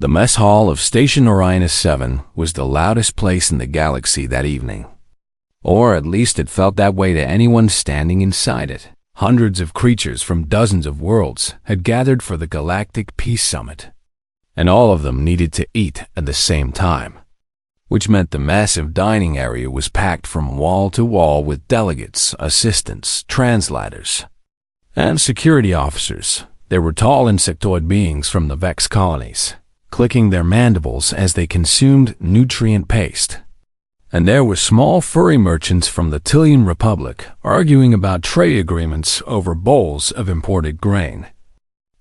The mess hall of Station Orionus 7 was the loudest place in the galaxy that evening. Or at least it felt that way to anyone standing inside it. Hundreds of creatures from dozens of worlds had gathered for the Galactic Peace Summit, and all of them needed to eat at the same time, which meant the massive dining area was packed from wall to wall with delegates, assistants, translators, and security officers. There were tall insectoid beings from the Vex colonies, clicking their mandibles as they consumed nutrient paste. And there were small furry merchants from the Tillian Republic arguing about trade agreements over bowls of imported grain.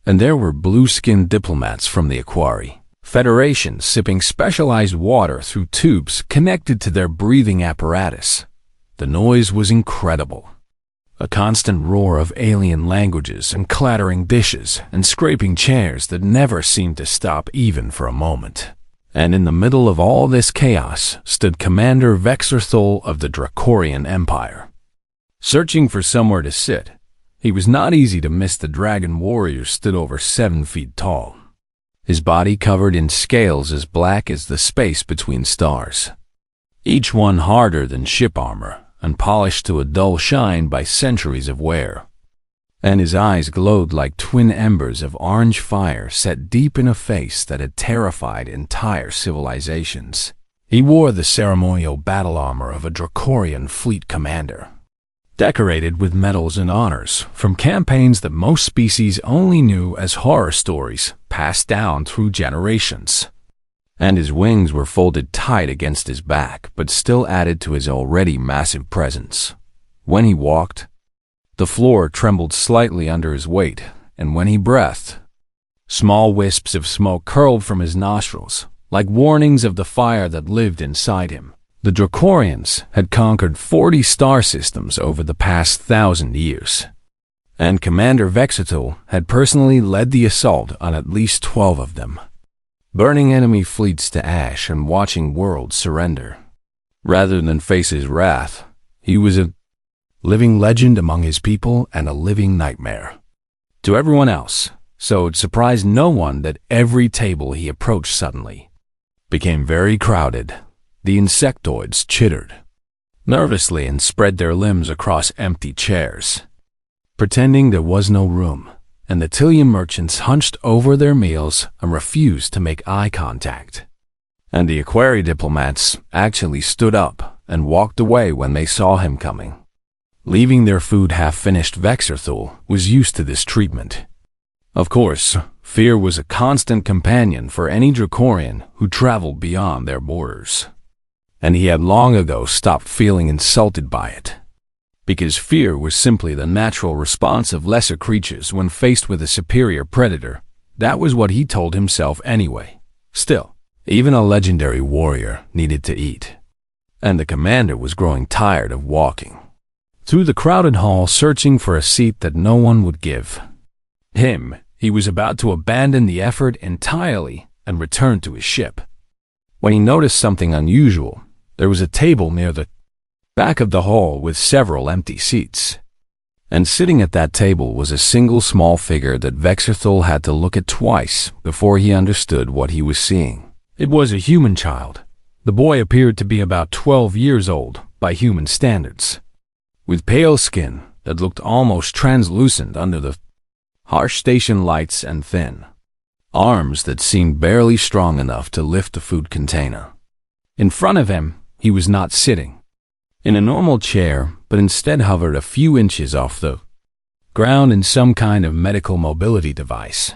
And there were blue-skinned diplomats from the Aquari Federation sipping specialized water through tubes connected to their breathing apparatus. The noise was incredible. A constant roar of alien languages and clattering dishes and scraping chairs that never seemed to stop even for a moment. And in the middle of all this chaos stood Commander Vexerthol of the Dracorian Empire. Searching for somewhere to sit, he was not easy to miss. The dragon warrior stood over 7 feet tall, his body covered in scales as black as the space between stars, each one harder than ship armor and polished to a dull shine by centuries of wear. And his eyes glowed like twin embers of orange fire set deep in a face that had terrified entire civilizations. He wore the ceremonial battle armor of a Dracorian fleet commander, decorated with medals and honors from campaigns that most species only knew as horror stories passed down through generations. And his wings were folded tight against his back, but still added to his already massive presence. When he walked, the floor trembled slightly under his weight, and when he breathed, small wisps of smoke curled from his nostrils, like warnings of the fire that lived inside him. The Dracorians had conquered 40 star systems over the past 1,000 years, and Commander Vexerthol had personally led the assault on at least 12 of them, burning enemy fleets to ash and watching worlds surrender. Rather than face his wrath, he was a living legend among his people and a living nightmare to everyone else, so it surprised no one that every table he approached suddenly became very crowded. The insectoids chittered nervously and spread their limbs across empty chairs, pretending there was no room, and the Tillian merchants hunched over their meals and refused to make eye contact. And the Aquari diplomats actually stood up and walked away when they saw him coming, leaving their food half-finished. Vexerthol was used to this treatment. Of course, fear was a constant companion for any Dracorian who traveled beyond their borders, and he had long ago stopped feeling insulted by it, because fear was simply the natural response of lesser creatures when faced with a superior predator. That was what he told himself anyway. Still, even a legendary warrior needed to eat, and the commander was growing tired of walking through the crowded hall searching for a seat that no one would give him. He was about to abandon the effort entirely and return to his ship, when he noticed something unusual. There was a table near the back of the hall with several empty seats, and sitting at that table was a single small figure that Vexerthol had to look at twice before he understood what he was seeing. It was a human child. The boy appeared to be about 12 years old by human standards, with pale skin that looked almost translucent under the harsh station lights and thin arms that seemed barely strong enough to lift the food container. In front of him, he was not sitting in a normal chair, but instead hovered a few inches off the ground in some kind of medical mobility device,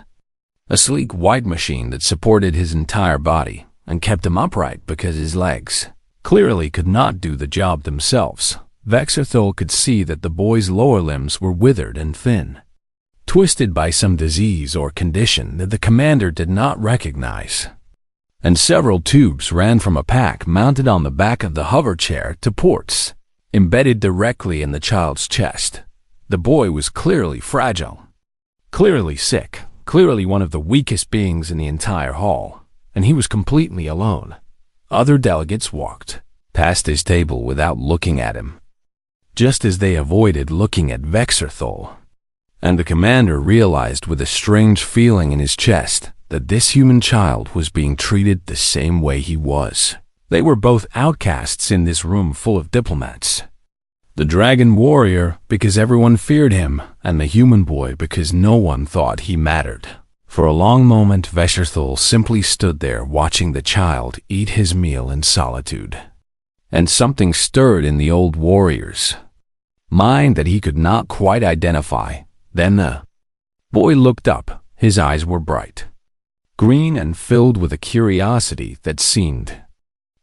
a sleek white machine that supported his entire body and kept him upright because his legs clearly could not do the job themselves. Vexerthol could see that the boy's lower limbs were withered and thin, twisted by some disease or condition that the commander did not recognize, and several tubes ran from a pack mounted on the back of the hover chair to ports embedded directly in the child's chest. The boy was clearly fragile, clearly sick, clearly one of the weakest beings in the entire hall, and he was completely alone. Other delegates walked past his table without looking at him, just as they avoided looking at Vexerthol. And the commander realized with a strange feeling in his chest that this human child was being treated the same way he was. They were both outcasts in this room full of diplomats. The dragon warrior because everyone feared him, and the human boy because no one thought he mattered. For a long moment, Vesherthul simply stood there watching the child eat his meal in solitude. And something stirred in the old warrior's mind that he could not quite identify. Then the boy looked up. His eyes were bright, green, and filled with a curiosity that seemed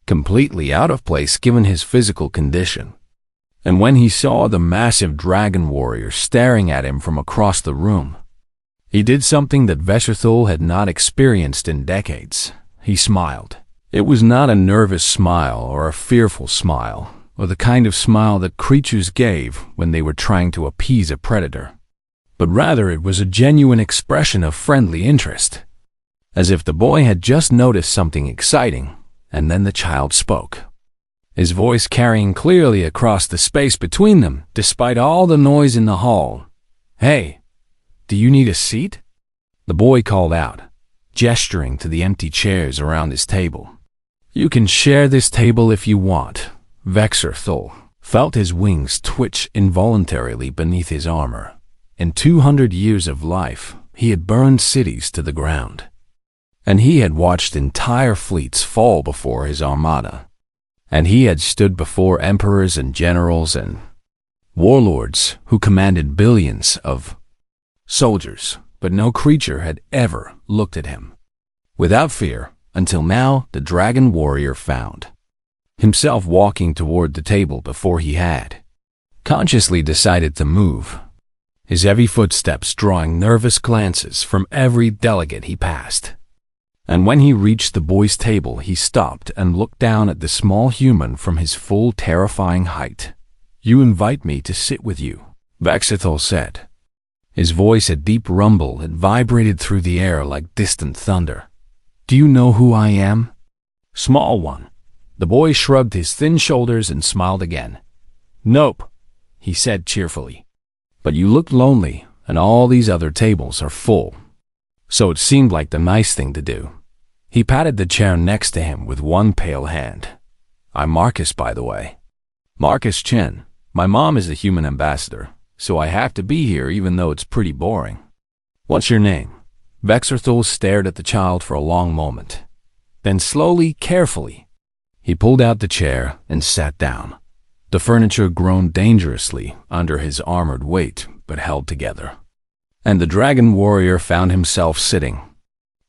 completely out of place given his physical condition. And when he saw the massive dragon warrior staring at him from across the room, he did something that Vesherthul had not experienced in decades. He smiled. It was not a nervous smile or a fearful smile, or the kind of smile that creatures gave when they were trying to appease a predator, but rather it was a genuine expression of friendly interest, as if the boy had just noticed something exciting. And then the child spoke, his voice carrying clearly across the space between them, despite all the noise in the hall. "Hey, do you need a seat?" The boy called out, gesturing to the empty chairs around his table. "You can share this table if you want." Vesherthul felt his wings twitch involuntarily beneath his armor. In 200 years of life, he had burned cities to the ground, and he had watched entire fleets fall before his armada, and he had stood before emperors and generals and warlords who commanded billions of soldiers, but no creature had ever looked at him without fear until now. The dragon warrior found himself walking toward the table before he had consciously decided to move, his heavy footsteps drawing nervous glances from every delegate he passed. And when he reached the boy's table, he stopped and looked down at the small human from his full, terrifying height. "You invite me to sit with you," Vesherthul said. His voice a deep rumble that vibrated through the air like distant thunder. "Do you know who I am?" "Small one." The boy shrugged his thin shoulders and smiled again. "Nope," he said cheerfully. "But you look lonely, and all these other tables are full. So it seemed like the nice thing to do." He patted the chair next to him with one pale hand. "I'm Marcus, by the way. Marcus Chen. My mom is a human ambassador, so I have to be here even though it's pretty boring." "What's your name?" Vesherthul stared at the child for a long moment. Then slowly, carefully, he pulled out the chair and sat down. The furniture groaned dangerously under his armored weight, but held together. And the dragon warrior found himself sitting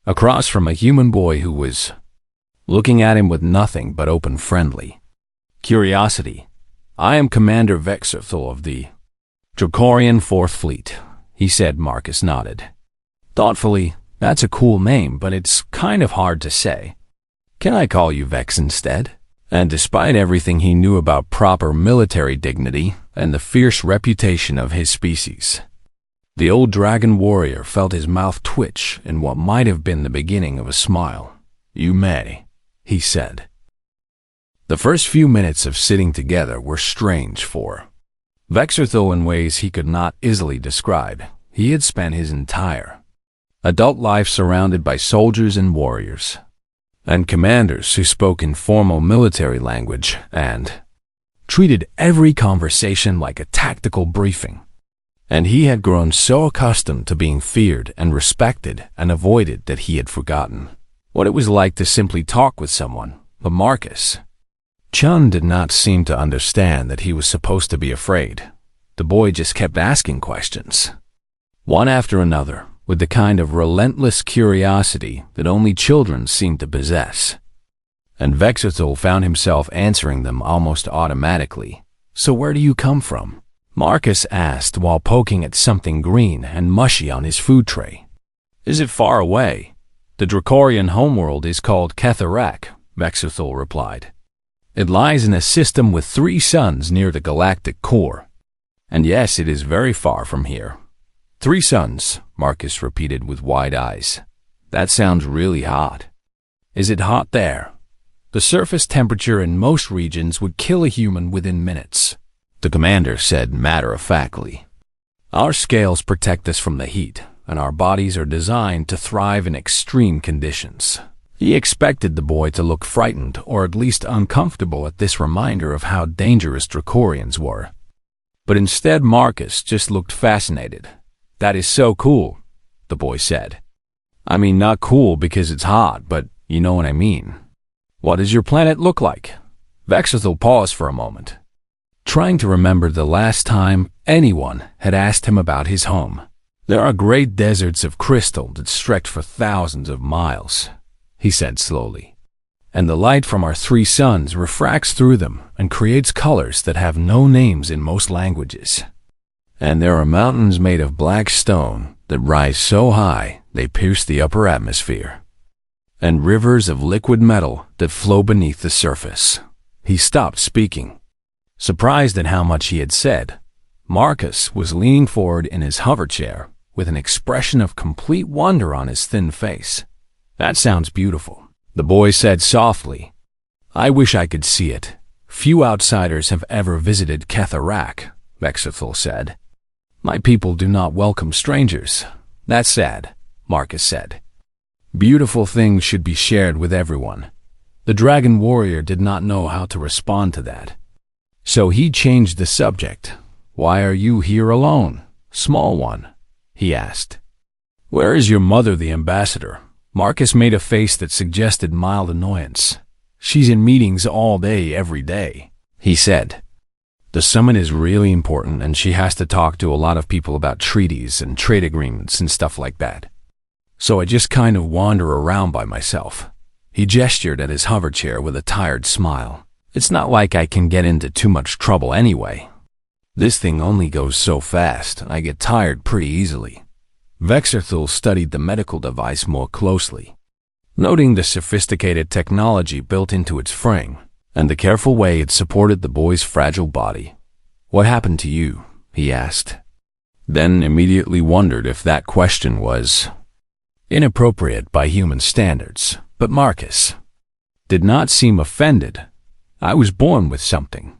across from a human boy who was looking at him with nothing but open friendly curiosity. "I am Commander Vesherthul of the Dracorian 4th Fleet," he said. Marcus nodded thoughtfully. "That's a cool name, but it's kind of hard to say. Can I call you Vex instead?" And despite everything he knew about proper military dignity and the fierce reputation of his species, the old dragon warrior felt his mouth twitch in what might have been the beginning of a smile. "You may," he said. The first few minutes of sitting together were strange for Vesherthul in ways he could not easily describe. He had spent his entire adult life surrounded by soldiers and warriors, and commanders who spoke informal military language and treated every conversation like a tactical briefing. And he had grown so accustomed to being feared and respected and avoided that he had forgotten what it was like to simply talk with someone. But Marcus Chun did not seem to understand that he was supposed to be afraid. The boy just kept asking questions, one after another, with the kind of relentless curiosity that only children seem to possess. And Vesherthul found himself answering them almost automatically. "So where do you come from?" Marcus asked while poking at something green and mushy on his food tray. "Is it far away?" "The Dracorian homeworld is called Ketharak," Vesherthul replied. "It lies in a system with 3 suns near the galactic core. And yes, it is very far from here." 3 suns, Marcus repeated with wide eyes. "That sounds really hot." "Is it hot there?" "The surface temperature in most regions would kill a human within minutes," the commander said matter-of-factly. "Our scales protect us from the heat, and our bodies are designed to thrive in extreme conditions. He expected the boy to look frightened or at least uncomfortable at this reminder of how dangerous Dracorians were. But instead, Marcus just looked fascinated. "That is so cool," the boy said. "I mean, not cool because it's hot, but you know what I mean. What does your planet look like?" Vexithel paused for a moment, trying to remember the last time anyone had asked him about his home. "There are great deserts of crystal that stretch for thousands of miles," he said slowly, "and the light from our 3 suns refracts through them and creates colors that have no names in most languages. And there are mountains made of black stone that rise so high they pierce the upper atmosphere, and rivers of liquid metal that flow beneath the surface." He stopped speaking. Surprised at how much he had said, Marcus was leaning forward in his hover chair with an expression of complete wonder on his thin face. "That sounds beautiful," the boy said softly. "I wish I could see it. Few outsiders have ever visited Ketharak," Vexithel said. "My people do not welcome strangers." "That's sad," Marcus said. "Beautiful things should be shared with everyone." The dragon warrior did not know how to respond to that. So he changed the subject. "Why are you here alone, small one?" he asked. "Where is your mother, the ambassador?" Marcus made a face that suggested mild annoyance. "She's in meetings all day, every day," he said. "The summit is really important and she has to talk to a lot of people about treaties and trade agreements and stuff like that. So I just kind of wander around by myself." He gestured at his hover chair with a tired smile. "It's not like I can get into too much trouble anyway. This thing only goes so fast, and I get tired pretty easily." Vexithel studied the medical device more closely, noting the sophisticated technology built into its frame and the careful way it supported the boy's fragile body. "What happened to you?" he asked, then immediately wondered if that question was inappropriate by human standards. But Marcus did not seem offended. "I was born with something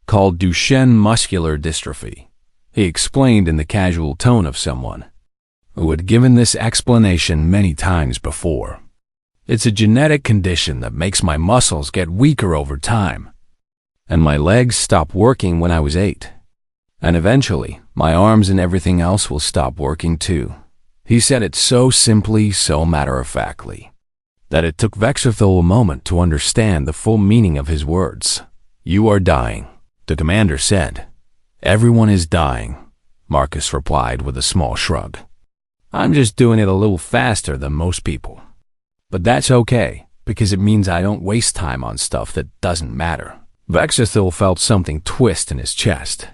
called Duchenne muscular dystrophy," he explained in the casual tone of someone who had given this explanation many times before. "It's a genetic condition that makes my muscles get weaker over time, and my legs stop working when I was 8. And eventually, my arms and everything else will stop working too." He said it so simply, so matter-of-factly, that it took Vexithel a moment to understand the full meaning of his words. "You are dying," the commander said. "Everyone is dying," Marcus replied with a small shrug. "I'm just doing it a little faster than most people. But that's okay, because it means I don't waste time on stuff that doesn't matter." Vexithel felt something twist in his chest,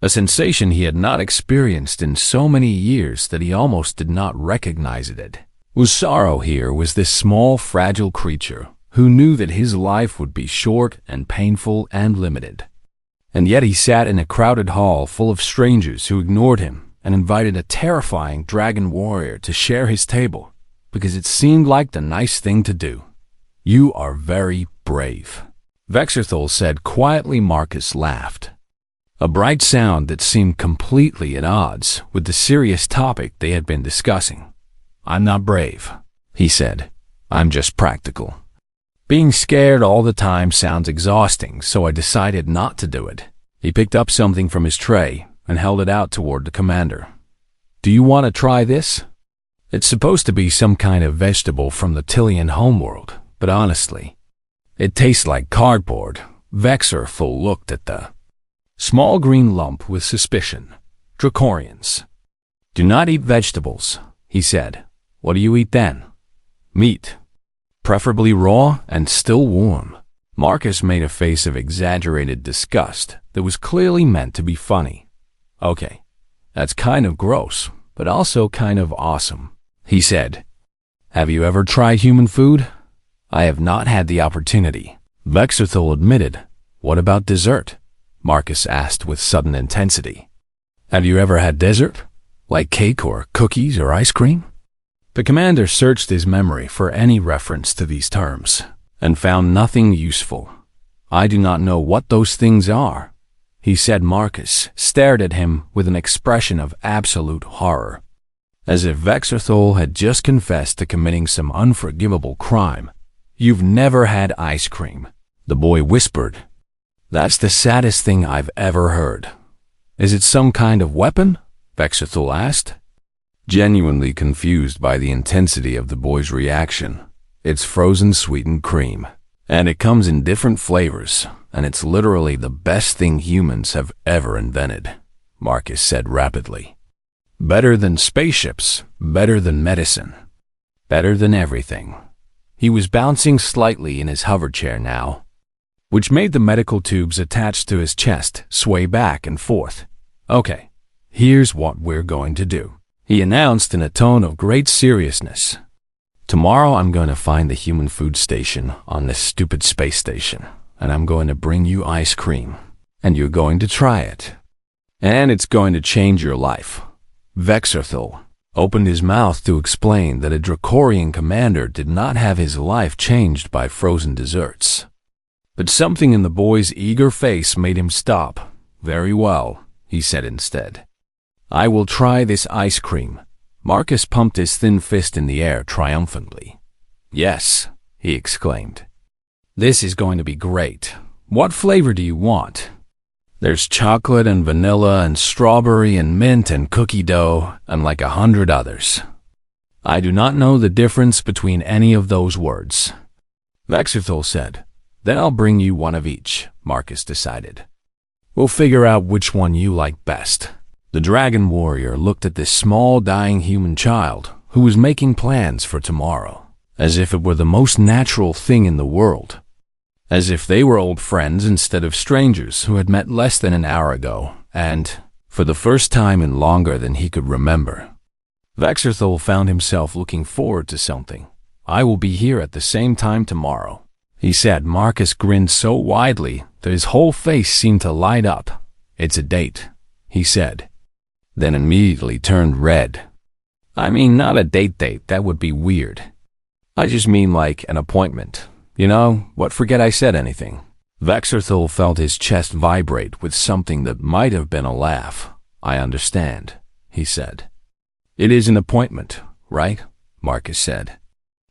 a sensation he had not experienced in so many years that he almost did not recognize it. Usaro here was this small, fragile creature who knew that his life would be short and painful and limited. And yet he sat in a crowded hall full of strangers who ignored him and invited a terrifying dragon warrior to share his table because it seemed like the nice thing to do. "You are very brave," Vexithel said quietly. Marcus laughed, a bright sound that seemed completely at odds with the serious topic they had been discussing. "I'm not brave," he said. "I'm just practical. Being scared all the time sounds exhausting, so I decided not to do it." He picked up something from his tray and held it out toward the commander. "Do you want to try this? It's supposed to be some kind of vegetable from the Tillian homeworld, but honestly, it tastes like cardboard." Vexithel looked at the small green lump with suspicion. "Dracorians do not eat vegetables," he said. "What do you eat then?" "Meat. Preferably raw and still warm." Marcus made a face of exaggerated disgust that was clearly meant to be funny. "Okay, that's kind of gross, but also kind of awesome," he said. "Have you ever tried human food?" "I have not had the opportunity," Vexithel admitted. "What about dessert?" Marcus asked with sudden intensity. "Have you ever had dessert? Like cake or cookies or ice cream?" The commander searched his memory for any reference to these terms and found nothing useful. "I do not know what those things are," he said. Marcus stared at him with an expression of absolute horror. as if Vexerthol had just confessed to committing some unforgivable crime. "You've never had ice cream," the boy whispered. "That's the saddest thing I've ever heard." "Is it some kind of weapon?" Vexerthol asked, genuinely confused by the intensity of the boy's reaction. "It's frozen sweetened cream, and it comes in different flavors, and it's literally the best thing humans have ever invented," Marcus said rapidly. "Better than spaceships, better than medicine, better than everything." He was bouncing slightly in his hover chair now, which made the medical tubes attached to his chest sway back and forth. "Okay, here's what we're going to do," he announced in a tone of great seriousness. "Tomorrow I'm going to find the human food station on this stupid space station, and I'm going to bring you ice cream, and you're going to try it. And it's going to change your life." Vexerthol opened his mouth to explain that a Dracorian commander did not have his life changed by frozen desserts. But something in the boy's eager face made him stop. "Very well," he said instead. "I will try this ice cream." Marcus pumped his thin fist in the air triumphantly. "Yes," he exclaimed. "This is going to be great. What flavor do you want?" "There's chocolate and vanilla and strawberry and mint and cookie dough and like 100 others. I do not know the difference between any of those words," Vexerthol said. "Then I'll bring you one of each," Marcus decided. "We'll figure out which one you like best." The dragon warrior looked at this small dying human child who was making plans for tomorrow, as if it were the most natural thing in the world. As if they were old friends instead of strangers who had met less than an hour ago, and, for the first time in longer than he could remember, Vexerthol found himself looking forward to something. "I will be here at the same time tomorrow," he said. Marcus grinned so widely that his whole face seemed to light up. "It's a date," he said, then immediately turned red. "I mean, not a date, that would be weird. I just mean like an appointment. You know, what, forget I said anything." Vexerthol felt his chest vibrate with something that might have been a laugh. "I understand," he said. "It is an appointment, right?" Marcus said,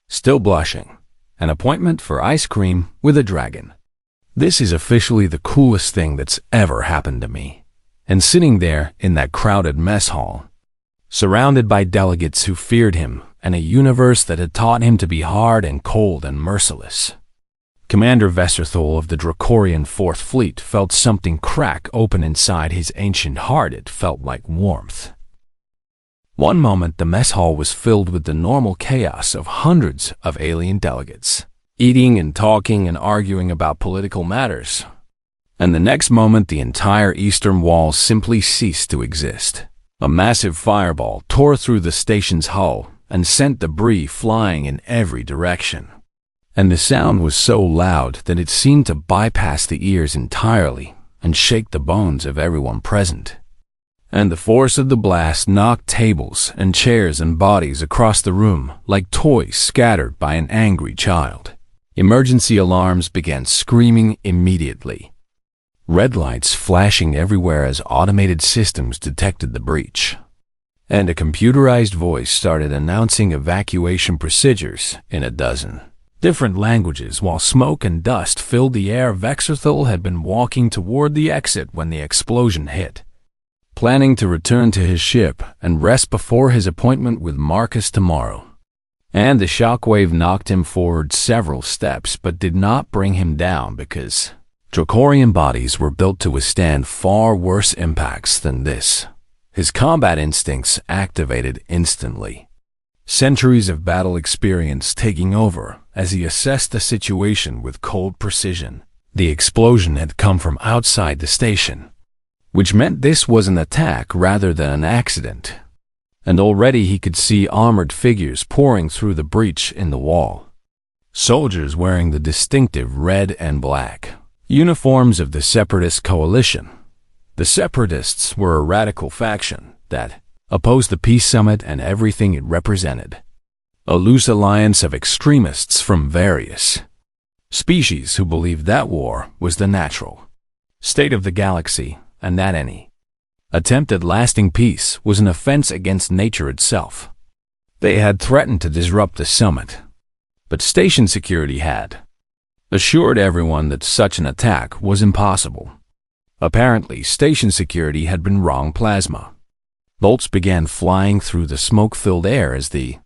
still blushing. "An appointment for ice cream with a dragon. This is officially the coolest thing that's ever happened to me." And sitting there in that crowded mess hall, surrounded by delegates who feared him and a universe that had taught him to be hard and cold and merciless, Commander Vexerthol of the Dracorian Fourth Fleet felt something crack open inside his ancient heart. It felt like warmth. One moment the mess hall was filled with the normal chaos of hundreds of alien delegates, eating and talking and arguing about political matters. And the next moment the entire eastern wall simply ceased to exist. A massive fireball tore through the station's hull and sent debris flying in every direction. And the sound was so loud that it seemed to bypass the ears entirely and shake the bones of everyone present. And the force of the blast knocked tables and chairs and bodies across the room like toys scattered by an angry child. Emergency alarms began screaming immediately, red lights flashing everywhere as automated systems detected the breach. And a computerized voice started announcing evacuation procedures in a dozen different languages while smoke and dust filled the air. Vexerthol had been walking toward the exit when the explosion hit, planning to return to his ship and rest before his appointment with Marcus tomorrow. And the shockwave knocked him forward several steps but did not bring him down because Dracorian bodies were built to withstand far worse impacts than this. His combat instincts activated instantly, centuries of battle experience taking over as he assessed the situation with cold precision. The explosion had come from outside the station, which meant this was an attack rather than an accident. And already he could see armored figures pouring through the breach in the wall. Soldiers wearing the distinctive red and black uniforms of the Separatist coalition. The Separatists were a radical faction that opposed the peace summit and everything it represented. A loose alliance of extremists from various species who believed that war was the natural state of the galaxy and that any attempt at lasting peace was an offense against nature itself. They had threatened to disrupt the summit, but station security had assured everyone that such an attack was impossible. Apparently, station security had been wrong plasma. Bolts began flying through the smoke-filled air as the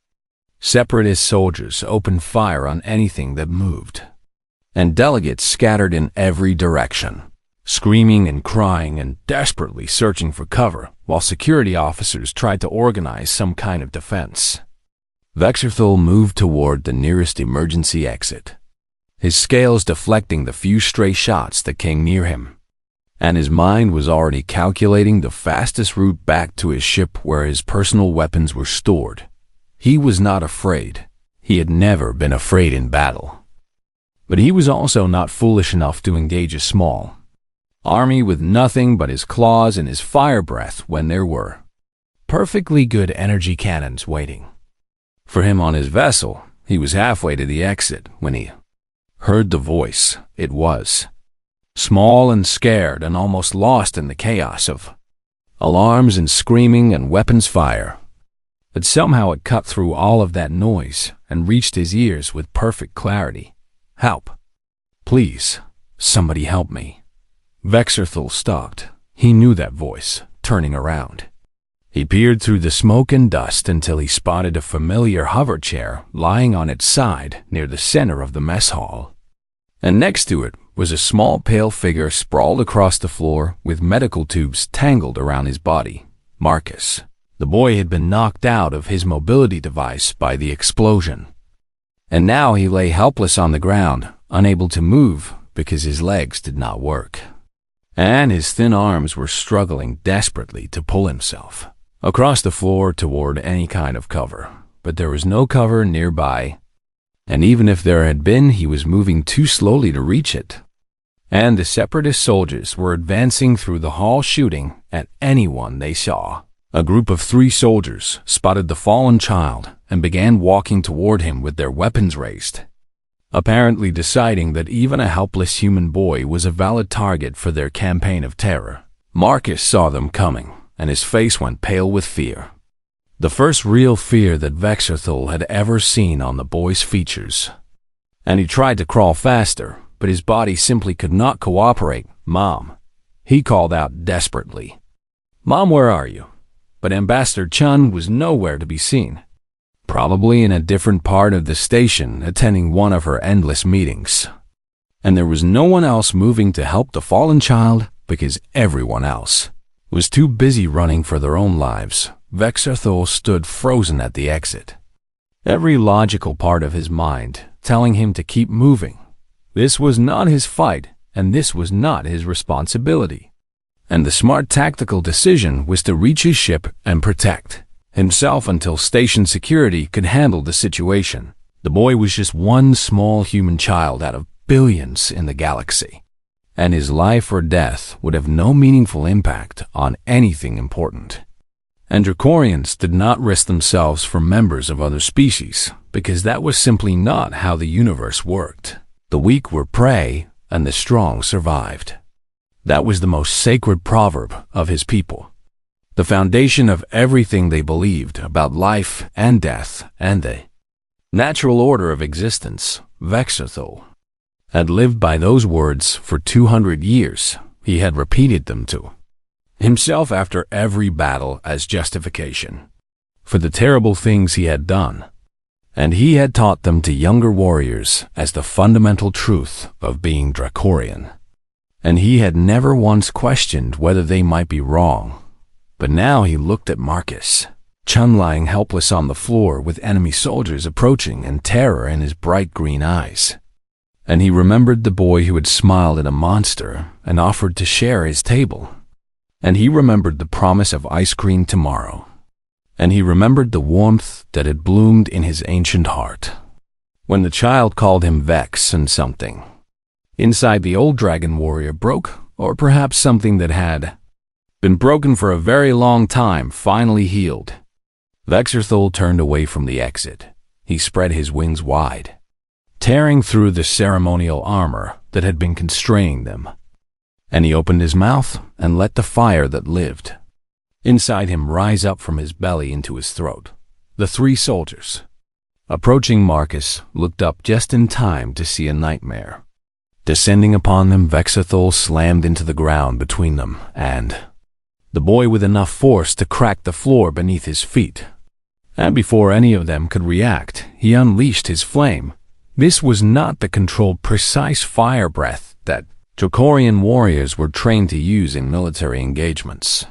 separatist soldiers opened fire on anything that moved, and delegates scattered in every direction, screaming and crying and desperately searching for cover, while security officers tried to organize some kind of defense. Vexerthul moved toward the nearest emergency exit, his scales deflecting the few stray shots that came near him, and his mind was already calculating the fastest route back to his ship where his personal weapons were stored. He was not afraid. He had never been afraid in battle. But he was also not foolish enough to engage a small army with nothing but his claws and his fire breath when there were perfectly good energy cannons waiting for him on his vessel. He was halfway to the exit when he heard the voice. It was small and scared and almost lost in the chaos of alarms and screaming and weapons fire. But somehow it cut through all of that noise and reached his ears with perfect clarity. "Help! Please, somebody help me." Vexerthul stopped. He knew that voice, turning around. He peered through the smoke and dust until he spotted a familiar hover chair lying on its side near the center of the mess hall. And next to it was a small pale figure sprawled across the floor with medical tubes tangled around his body. Marcus. The boy had been knocked out of his mobility device by the explosion, and now he lay helpless on the ground, unable to move because his legs did not work, and his thin arms were struggling desperately to pull himself across the floor toward any kind of cover. But there was no cover nearby, and even if there had been, he was moving too slowly to reach it. And the separatist soldiers were advancing through the hall, shooting at anyone they saw. A group of 3 soldiers spotted the fallen child and began walking toward him with their weapons raised, apparently deciding that even a helpless human boy was a valid target for their campaign of terror. Marcus saw them coming, and his face went pale with fear. The first real fear that Vexerthul had ever seen on the boy's features. And he tried to crawl faster, but his body simply could not cooperate. "Mom," he called out desperately. "Mom, where are you?" But Ambassador Chun was nowhere to be seen, probably in a different part of the station attending one of her endless meetings. And there was no one else moving to help the fallen child because everyone else was too busy running for their own lives. Vexerthul stood frozen at the exit, every logical part of his mind telling him to keep moving. This was not his fight, and this was not his responsibility. And the smart tactical decision was to reach his ship and protect himself until station security could handle the situation. The boy was just one small human child out of billions in the galaxy, and his life or death would have no meaningful impact on anything important. And Dracorians did not risk themselves for members of other species, because that was simply not how the universe worked. The weak were prey, and the strong survived. That was the most sacred proverb of his people, the foundation of everything they believed about life and death and the natural order of existence. Vexerthul had lived by those words for 200 years. He had repeated them to himself after every battle as justification for the terrible things he had done, and he had taught them to younger warriors as the fundamental truth of being Dracorian. And he had never once questioned whether they might be wrong. But now he looked at Marcus, Chun lying helpless on the floor with enemy soldiers approaching and terror in his bright green eyes. And he remembered the boy who had smiled at a monster and offered to share his table. And he remembered the promise of ice cream tomorrow. And he remembered the warmth that had bloomed in his ancient heart when the child called him Vex and something inside the old dragon warrior broke, or perhaps something that had been broken for a very long time finally healed. Vexerthul turned away from the exit. He spread his wings wide, tearing through the ceremonial armor that had been constraining them. And he opened his mouth and let the fire that lived inside him rise up from his belly into his throat. The three soldiers. Approaching Marcus looked up just in time to see a nightmare. Descending upon them, Vexathol slammed into the ground between them, and the boy with enough force to crack the floor beneath his feet. And before any of them could react, he unleashed his flame. This was not the controlled, precise fire breath that Dracorian warriors were trained to use in military engagements.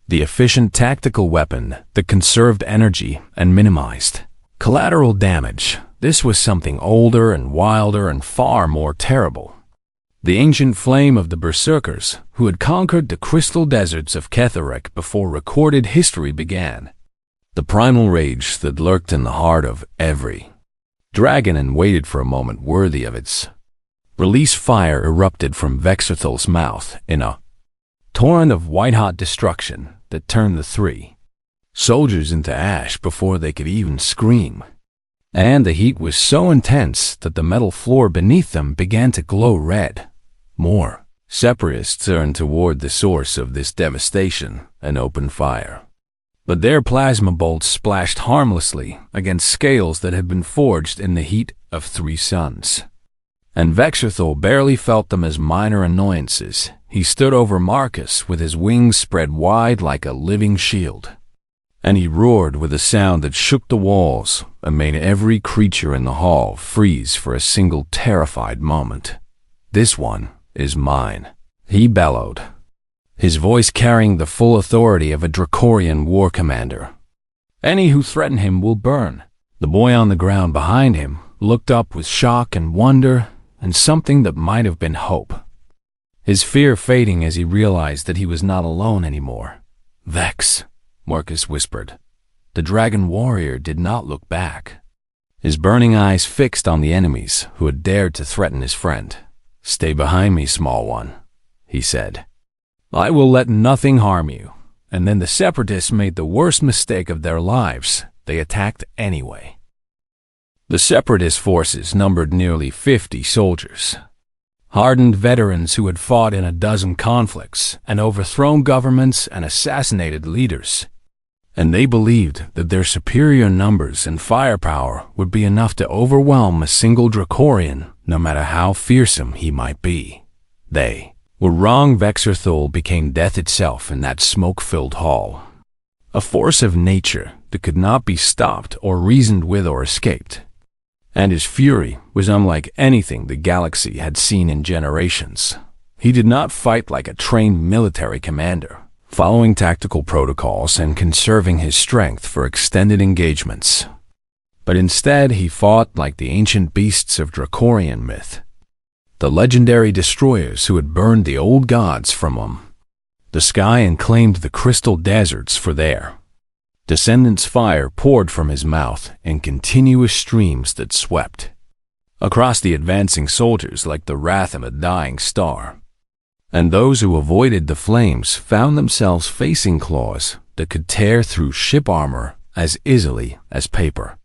The efficient tactical weapon that conserved energy and minimized collateral damage. This was something older and wilder and far more terrible. The ancient flame of the berserkers who had conquered the crystal deserts of Ketherek before recorded history began. The primal rage that lurked in the heart of every dragon and waited for a moment worthy of its release. Fire erupted from Vexathol's mouth in a torrent of white-hot destruction that turned the three soldiers into ash before they could even scream. And the heat was so intense that the metal floor beneath them began to glow red. More separatists turned toward the source of this devastation and opened fire. But their plasma bolts splashed harmlessly against scales that had been forged in the heat of three suns. And Vexathol barely felt them as minor annoyances. He stood over Marcus with his wings spread wide like a living shield. And he roared with a sound that shook the walls and made every creature in the hall freeze for a single terrified moment. "This one is mine," he bellowed, his voice carrying the full authority of a Dracorian war commander. "Any who threaten him will burn." The boy on the ground behind him looked up with shock and wonder and something that might have been hope, his fear fading as he realized that he was not alone anymore. "Vex," Marcus whispered. The dragon warrior did not look back, his burning eyes fixed on the enemies who had dared to threaten his friend. "Stay behind me, small one," he said. "I will let nothing harm you." And then the separatists made the worst mistake of their lives. They attacked anyway. The separatist forces numbered nearly 50 soldiers, hardened veterans who had fought in a dozen conflicts and overthrown governments and assassinated leaders. And they believed that their superior numbers and firepower would be enough to overwhelm a single Dracorian, no matter how fearsome he might be. They were wrong. Vexathol became death itself in that smoke-filled hall, a force of nature that could not be stopped or reasoned with or escaped. And his fury was unlike anything the galaxy had seen in generations. He did not fight like a trained military commander, following tactical protocols and conserving his strength for extended engagements. But instead he fought like the ancient beasts of Dracorian myth, the legendary destroyers who had burned the old gods from the sky and claimed the crystal deserts for their descendants. Fire poured from his mouth in continuous streams that swept across the advancing soldiers like the wrath of a dying star. And those who avoided the flames found themselves facing claws that could tear through ship armor as easily as paper.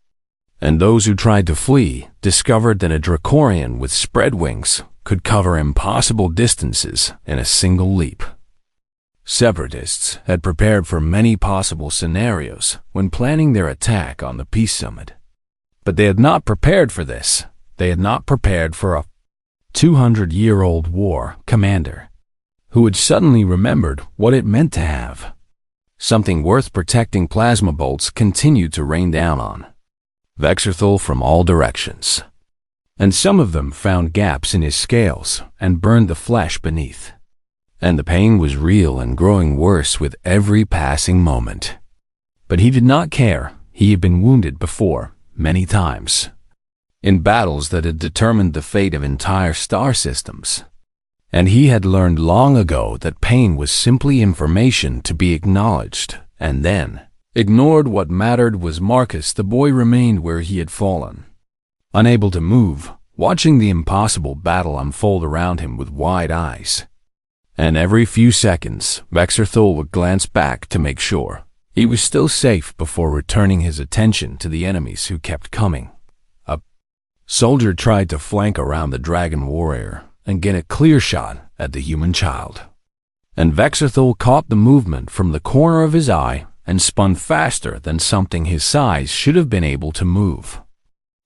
And those who tried to flee discovered that a Dracorian with spread wings could cover impossible distances in a single leap. Separatists had prepared for many possible scenarios when planning their attack on the Peace Summit. But they had not prepared for this. They had not prepared for a 200-year-old war commander who had suddenly remembered what it meant to have something worth protecting. Plasma bolts continued to rain down on Vexathol from all directions, and some of them found gaps in his scales and burned the flesh beneath. And the pain was real and growing worse with every passing moment. But he did not care. He had been wounded before, many times, in battles that had determined the fate of entire star systems. And he had learned long ago that pain was simply information to be acknowledged and then ignored. What mattered was Marcus. The boy remained where he had fallen, unable to move, watching the impossible battle unfold around him with wide eyes. And every few seconds, Vexathol would glance back to make sure he was still safe before returning his attention to the enemies who kept coming. A soldier tried to flank around the dragon warrior and get a clear shot at the human child. And Vexerthul caught the movement from the corner of his eye and spun faster than something his size should have been able to move,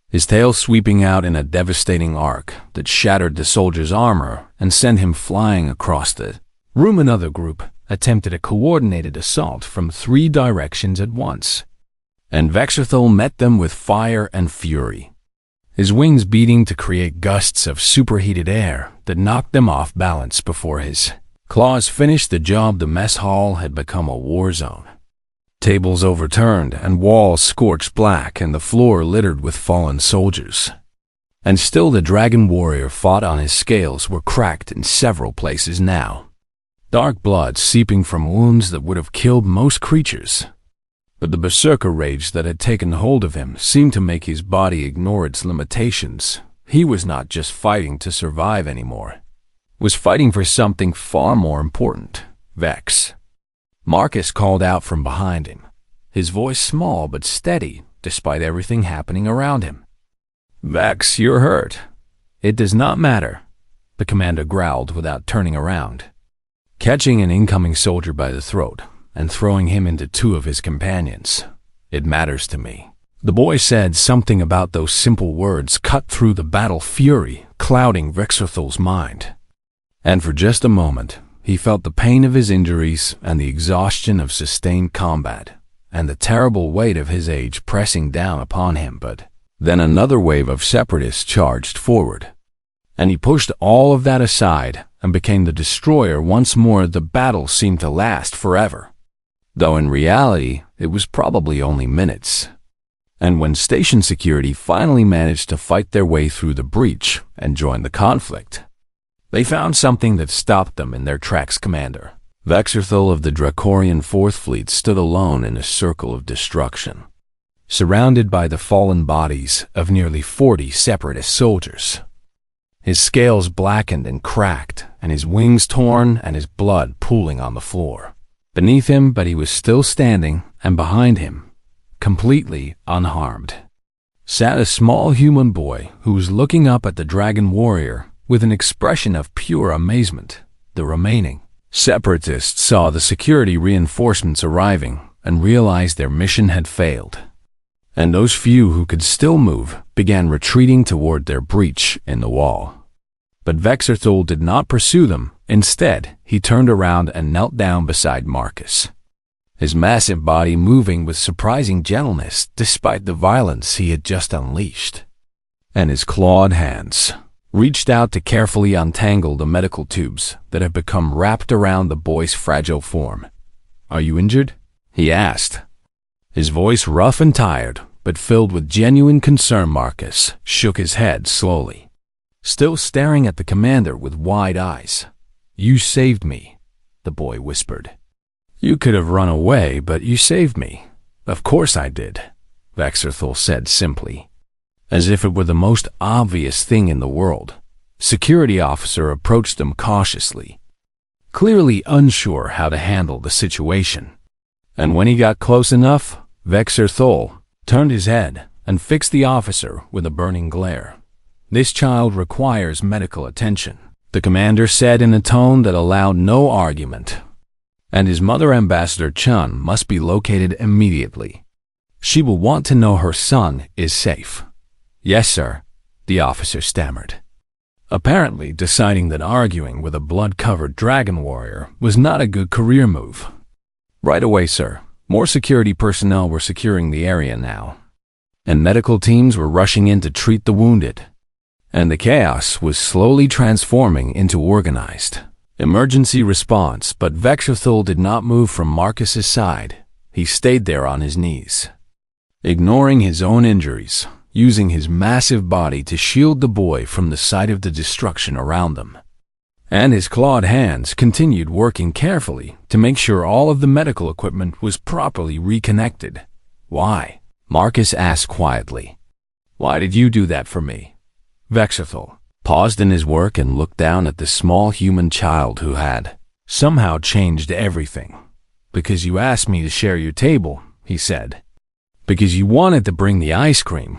his tail sweeping out in a devastating arc that shattered the soldier's armor and sent him flying across the room. Another group attempted a coordinated assault from 3 directions at once, and Vexerthul met them with fire and fury, his wings beating to create gusts of superheated air that knocked them off balance before his claws finished the job. The mess hall had become a war zone. Tables overturned and walls scorched black and the floor littered with fallen soldiers. And still the dragon warrior fought on. His scales were cracked in several places now, dark blood seeping from wounds that would have killed most creatures. But the berserker rage that had taken hold of him seemed to make his body ignore its limitations. He was not just fighting to survive anymore. Was fighting for something far more important. Vex. Marcus called out from behind him, his voice small but steady despite everything happening around him. "Vex, you're hurt." "It does not matter," the commander growled without turning around, catching an incoming soldier by the throat and throwing him into 2 of his companions. "It matters to me." The boy said something about those simple words cut through the battle fury clouding Vexerthul's mind. And for just a moment, he felt the pain of his injuries and the exhaustion of sustained combat, and the terrible weight of his age pressing down upon him. But then another wave of separatists charged forward, and he pushed all of that aside and became the destroyer once more. The battle seemed to last forever, though in reality it was probably only minutes. And when station security finally managed to fight their way through the breach and join the conflict, they found something that stopped them in their tracks. Commander Vexerthul of the Dracorian 4th Fleet stood alone in a circle of destruction, surrounded by the fallen bodies of nearly 40 separatist soldiers. His scales blackened and cracked, and his wings torn and his blood pooling on the floor beneath him, but he was still standing, and behind him, completely unharmed, sat a small human boy who was looking up at the dragon warrior with an expression of pure amazement. The remaining separatists saw the security reinforcements arriving and realized their mission had failed, and those few who could still move began retreating toward their breach in the wall. But Vexerthul did not pursue them. Instead, he turned around and knelt down beside Marcus, his massive body moving with surprising gentleness despite the violence he had just unleashed, and his clawed hands reached out to carefully untangle the medical tubes that had become wrapped around the boy's fragile form. "Are you injured?" he asked, his voice rough and tired, but filled with genuine concern. Marcus shook his head slowly, still staring at the commander with wide eyes. "You saved me," the boy whispered. "You could have run away, but you saved me." "Of course I did," Vexerthul said simply, as if it were the most obvious thing in the world. Security officer approached them cautiously, clearly unsure how to handle the situation. And when he got close enough, Vexerthul turned his head and fixed the officer with a burning glare. "This child requires medical attention," the commander said in a tone that allowed no argument. "And his mother, Ambassador Chun, must be located immediately. She will want to know her son is safe." "Yes, sir," the officer stammered, apparently deciding that arguing with a blood-covered dragon warrior was not a good career move. "Right away, sir." More security personnel were securing the area now, and medical teams were rushing in to treat the wounded. And the chaos was slowly transforming into organized emergency response. But Vexerthul did not move from Marcus's side. He stayed there on his knees, ignoring his own injuries, using his massive body to shield the boy from the sight of the destruction around them. And his clawed hands continued working carefully to make sure all of the medical equipment was properly reconnected. "Why?" Marcus asked quietly. "Why did you do that for me?" Vexerthul paused in his work and looked down at the small human child who had somehow changed everything. "Because you asked me to share your table," he said. "Because you wanted to bring the ice cream.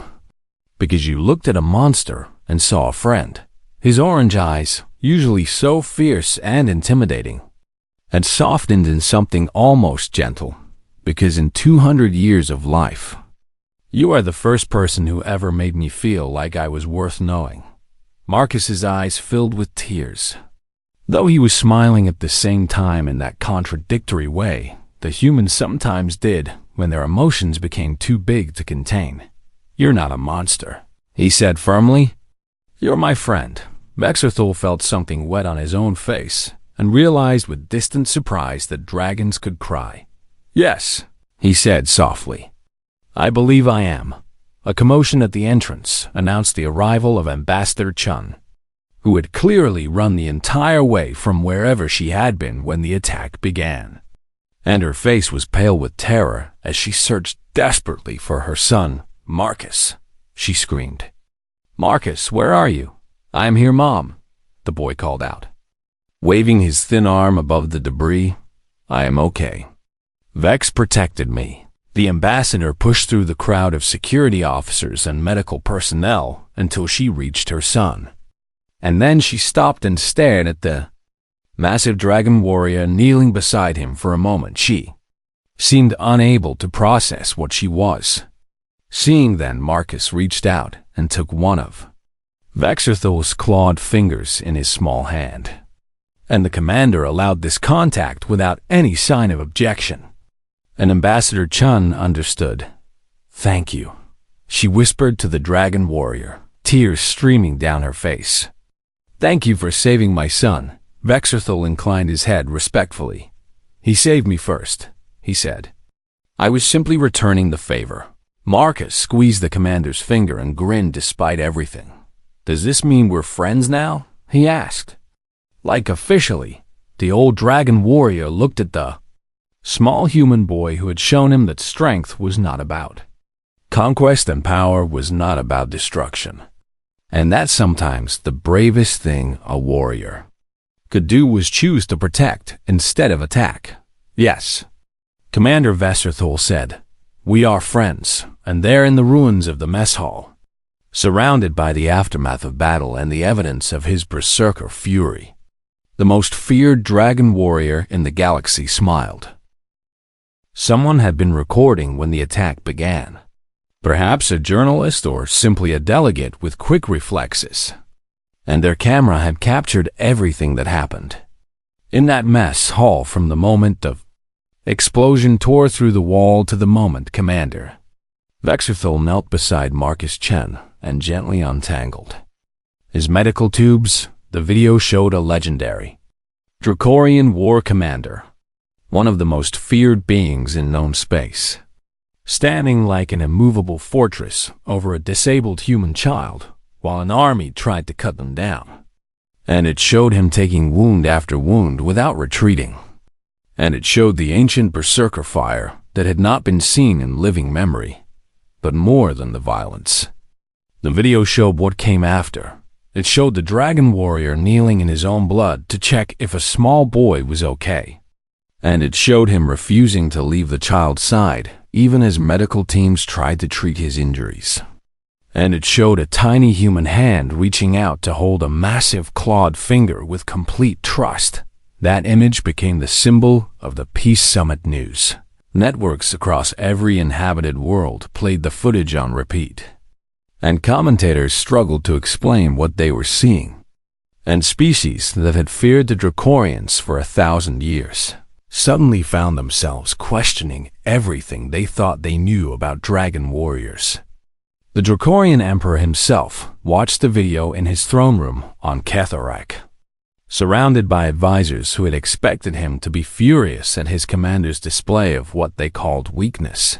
Because you looked at a monster and saw a friend." His orange eyes, usually so fierce and intimidating, and softened in something almost gentle, because in 200 years of life, you are the first person who ever made me feel like I was worth knowing. Marcus's eyes filled with tears. Though he was smiling at the same time in that contradictory way that humans sometimes did when their emotions became too big to contain. "You're not a monster," he said firmly. "You're my friend." Vexerthul felt something wet on his own face and realized with distant surprise that dragons could cry. "Yes," he said softly. "I believe I am." A commotion at the entrance announced the arrival of Ambassador Chun, who had clearly run the entire way from wherever she had been when the attack began. And her face was pale with terror as she searched desperately for her son, "Marcus," she screamed. "Marcus, where are you?" "I am here, Mom," the boy called out, waving his thin arm above the debris. "I am okay. Vex protected me." The ambassador pushed through the crowd of security officers and medical personnel until she reached her son. And then she stopped and stared at the massive dragon warrior kneeling beside him for a moment. She seemed unable to process what she was seeing. Then Marcus reached out and took one of Vexerthul's clawed fingers in his small hand, and the commander allowed this contact without any sign of objection. And Ambassador Chun understood. "Thank you," she whispered to the dragon warrior, tears streaming down her face. "Thank you for saving my son." Vexerthul inclined his head respectfully. "He saved me first," he said. "I was simply returning the favor." Marcus squeezed the commander's finger and grinned despite everything. "Does this mean we're friends now?" he asked. "Like officially?" The old dragon warrior looked at the small human boy who had shown him that strength was not about conquest and power was not about destruction, and that sometimes the bravest thing a warrior could do was choose to protect instead of attack. "Yes," Commander Vesterthul said. "We are friends," and there in the ruins of the mess hall, surrounded by the aftermath of battle and the evidence of his berserker fury, the most feared dragon warrior in the galaxy smiled. Someone had been recording when the attack began. Perhaps a journalist or simply a delegate with quick reflexes. And their camera had captured everything that happened in that mess hall, from the moment the explosion tore through the wall to the moment Commander Vexerthul knelt beside Marcus Chen and gently untangled his medical tubes. The video showed a legendary Dracorian war commander, one of the most feared beings in known space, standing like an immovable fortress over a disabled human child while an army tried to cut them down. And it showed him taking wound after wound without retreating. And it showed the ancient berserker fire that had not been seen in living memory, but more than the violence. The video showed what came after. It showed the dragon warrior kneeling in his own blood to check if a small boy was okay. And it showed him refusing to leave the child's side, even as medical teams tried to treat his injuries. And it showed a tiny human hand reaching out to hold a massive clawed finger with complete trust. That image became the symbol of the Peace Summit news. Networks across every inhabited world played the footage on repeat, and commentators struggled to explain what they were seeing. And species that had feared the Dracorians for 1,000 years suddenly found themselves questioning everything they thought they knew about dragon warriors. The Dracorian Emperor himself watched the video in his throne room on Ketharak, surrounded by advisors who had expected him to be furious at his commander's display of what they called weakness.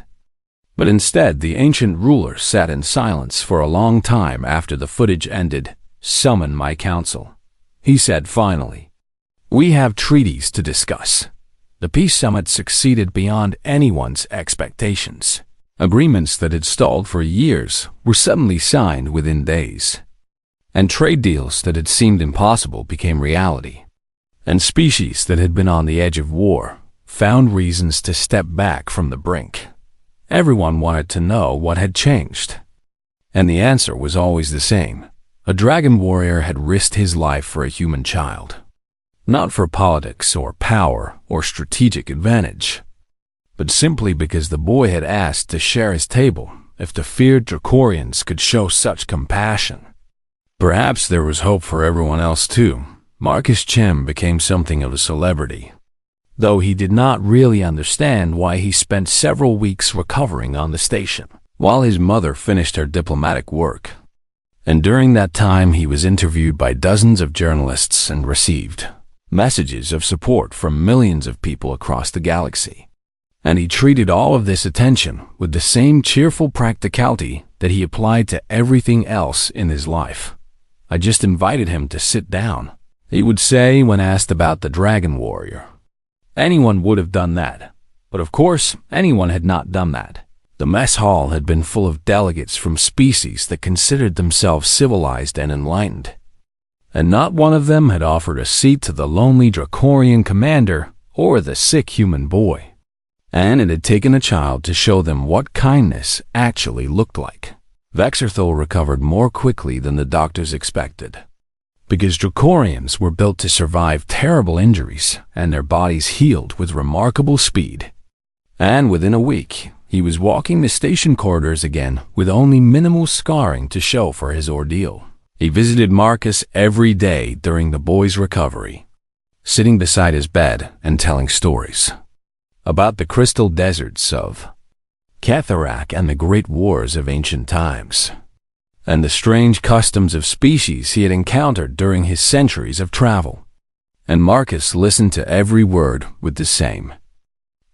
But instead, the ancient ruler sat in silence for a long time after the footage ended. "Summon my council," he said finally. "We have treaties to discuss." The Peace Summit succeeded beyond anyone's expectations. Agreements that had stalled for years were suddenly signed within days. And trade deals that had seemed impossible became reality. And species that had been on the edge of war found reasons to step back from the brink. Everyone wanted to know what had changed. And the answer was always the same. A dragon warrior had risked his life for a human child. not for politics or power or strategic advantage, but simply because the boy had asked to share his table if the feared Dracorians could show such compassion. Perhaps there was hope for everyone else too. Marcus Chem became something of a celebrity, though he did not really understand why he spent several weeks recovering on the station, while his mother finished her diplomatic work. And during that time he was interviewed by dozens of journalists and received messages of support from millions of people across the galaxy. And he treated all of this attention with the same cheerful practicality that he applied to everything else in his life. "I just invited him to sit down," he would say when asked about the Dragon Warrior. Anyone would have done that, but of course anyone had not done that. The mess hall had been full of delegates from species that considered themselves civilized and enlightened, and not one of them had offered a seat to the lonely Dracorian commander or the sick human boy. And it had taken a child to show them what kindness actually looked like. Vexerthal recovered more quickly than the doctors expected, because Dracorians were built to survive terrible injuries, and their bodies healed with remarkable speed. And within a week, he was walking the station corridors again with only minimal scarring to show for his ordeal. He visited Marcus every day during the boy's recovery, sitting beside his bed and telling stories about the crystal deserts of Catharak and the great wars of ancient times, and the strange customs of species he had encountered during his centuries of travel. And Marcus listened to every word with the same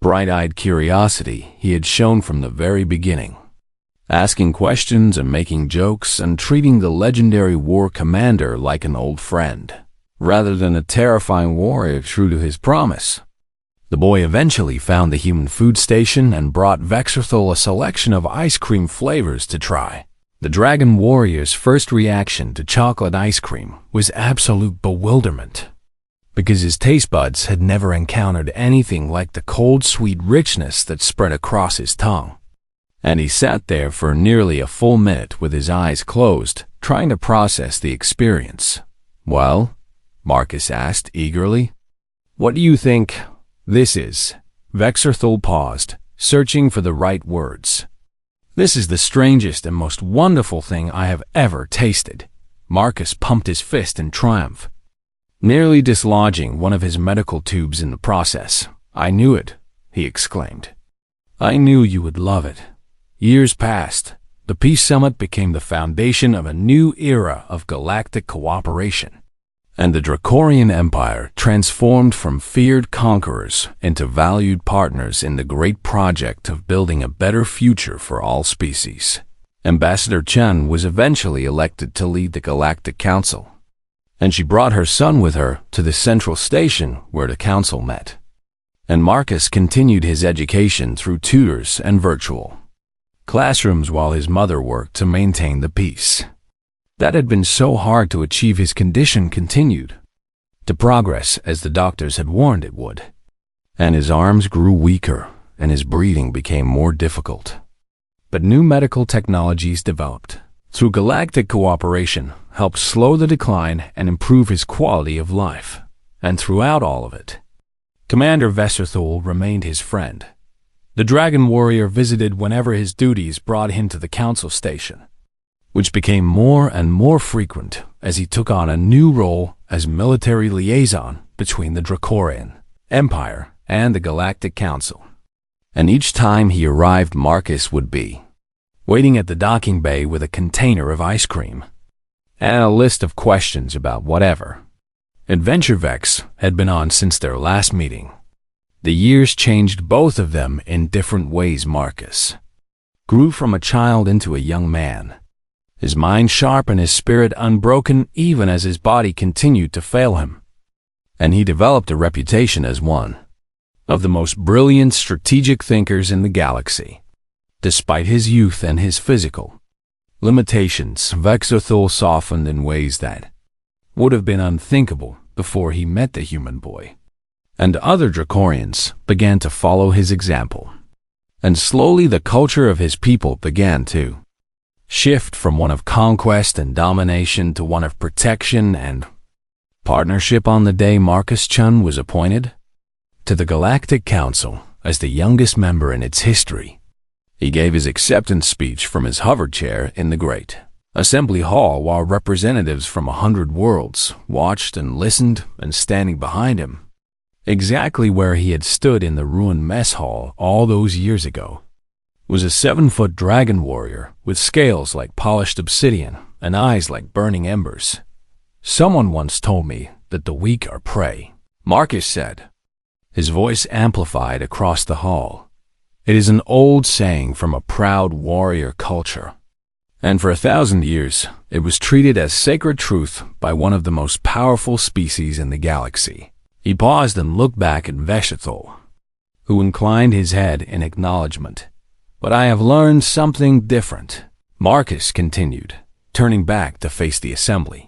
bright-eyed curiosity he had shown from the very beginning, asking questions and making jokes and treating the legendary war commander like an old friend, rather than a terrifying warrior true to his promise. The boy eventually found the human food station and brought Vexerthal a selection of ice cream flavors to try. The Dragon Warrior's first reaction to chocolate ice cream was absolute bewilderment, because his taste buds had never encountered anything like the cold, sweet richness that spread across his tongue. And he sat there for nearly a full minute with his eyes closed, trying to process the experience. "Well," Marcus asked eagerly, "what do you think this is?" Vexerthal paused, searching for the right words. "This is the strangest and most wonderful thing I have ever tasted." Marcus pumped his fist in triumph, nearly dislodging one of his medical tubes in the process. "I knew it," he exclaimed. "I knew you would love it." Years passed. The Peace Summit became the foundation of a new era of galactic cooperation, and the Dracorian Empire transformed from feared conquerors into valued partners in the great project of building a better future for all species. Ambassador Chen was eventually elected to lead the Galactic Council, and she brought her son with her to the central station where the council met. And Marcus continued his education through tutors and virtual classrooms while his mother worked to maintain the peace that had been so hard to achieve. His condition continued to progress as the doctors had warned it would, and his arms grew weaker and his breathing became more difficult. But new medical technologies developed through galactic cooperation helped slow the decline and improve his quality of life. And throughout all of it, Commander Vexerthal remained his friend. The Dragon Warrior visited whenever his duties brought him to the council station, which became more and more frequent as he took on a new role as military liaison between the Dracorian Empire and the Galactic Council. And each time he arrived, Marcus would be waiting at the docking bay with a container of ice cream and a list of questions about whatever adventure Vex had been on since their last meeting. The years changed both of them in different ways. Marcus grew from a child into a young man, his mind sharp and his spirit unbroken even as his body continued to fail him. And he developed a reputation as one of the most brilliant strategic thinkers in the galaxy. Despite his youth and his physical limitations, Vexerthal softened in ways that would have been unthinkable before he met the human boy. And other Dracorians began to follow his example. And slowly the culture of his people began to shift from one of conquest and domination to one of protection and partnership on the day Marcus Chun was appointed to the Galactic Council as the youngest member in its history. He gave his acceptance speech from his hover chair in the great assembly hall while representatives from 100 worlds watched and listened, and standing behind him, exactly where he had stood in the ruined mess hall all those years ago, was a 7-foot dragon warrior with scales like polished obsidian and eyes like burning embers. "Someone once told me that the weak are prey," Marcus said, his voice amplified across the hall. "It is an old saying from a proud warrior culture, and for 1,000 years it was treated as sacred truth by one of the most powerful species in the galaxy." He paused and looked back at Veshethol, who inclined his head in acknowledgement. "But I have learned something different," Marcus continued, turning back to face the assembly.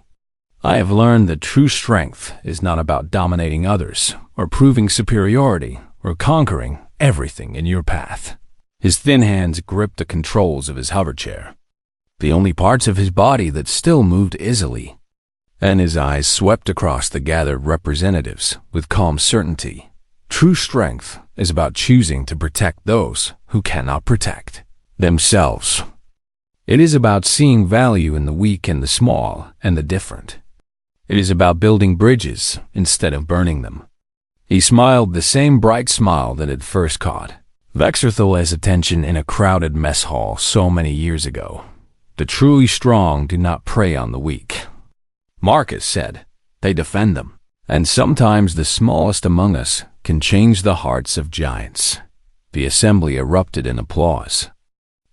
"I have learned that true strength is not about dominating others, or proving superiority, or conquering everything in your path." His thin hands gripped the controls of his hover chair, the only parts of his body that still moved easily, and his eyes swept across the gathered representatives with calm certainty. True strength is about choosing to protect those who cannot protect themselves. It is about seeing value in the weak and the small and the different. It is about building bridges instead of burning them. He smiled, the same bright smile that had first caught Vexerthol's attention in a crowded mess hall so many years ago. "The truly strong do not prey on the weak," Marcus said. "They defend them. And sometimes the smallest among us can change the hearts of giants." The assembly erupted in applause.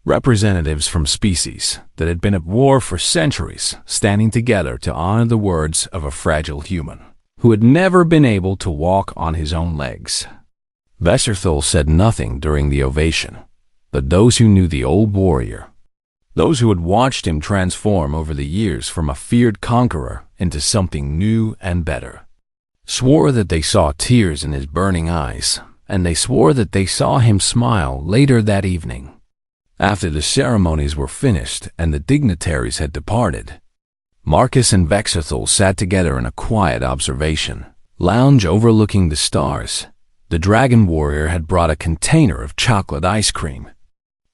Representatives from species that had been at war for centuries standing together to honor the words of a fragile human who had never been able to walk on his own legs. Vesserthal said nothing during the ovation, but those who knew the old warrior, those who had watched him transform over the years from a feared conqueror into something new and better, swore that they saw tears in his burning eyes, and they swore that they saw him smile later that evening. After the ceremonies were finished and the dignitaries had departed, Marcus and Vexerthal sat together in a quiet observation lounge overlooking the stars. The dragon warrior had brought a container of chocolate ice cream,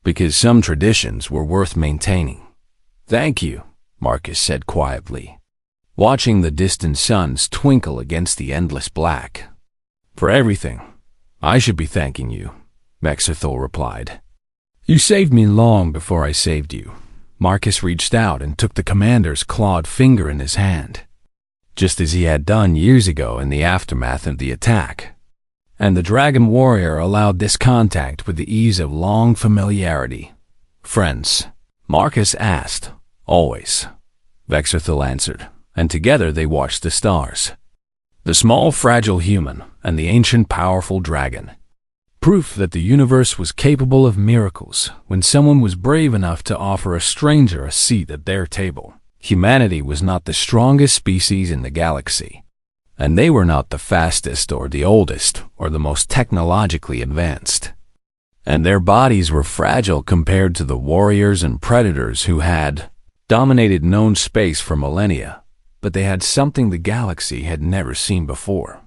because some traditions were worth maintaining. "Thank you," Marcus said quietly, watching the distant suns twinkle against the endless black. "For everything. I should be thanking you," Vexerthal replied. "You saved me long before I saved you." Marcus reached out and took the commander's clawed finger in his hand, just as he had done years ago in the aftermath of the attack. And the dragon warrior allowed this contact with the ease of long familiarity. "Friends?" Marcus asked. "Always," Vexerthal answered, and together they watched the stars. The small fragile human and the ancient powerful dragon. Proof that the universe was capable of miracles when someone was brave enough to offer a stranger a seat at their table. Humanity was not the strongest species in the galaxy, and they were not the fastest or the oldest or the most technologically advanced. And their bodies were fragile compared to the warriors and predators who had dominated known space for millennia, but they had something the galaxy had never seen before.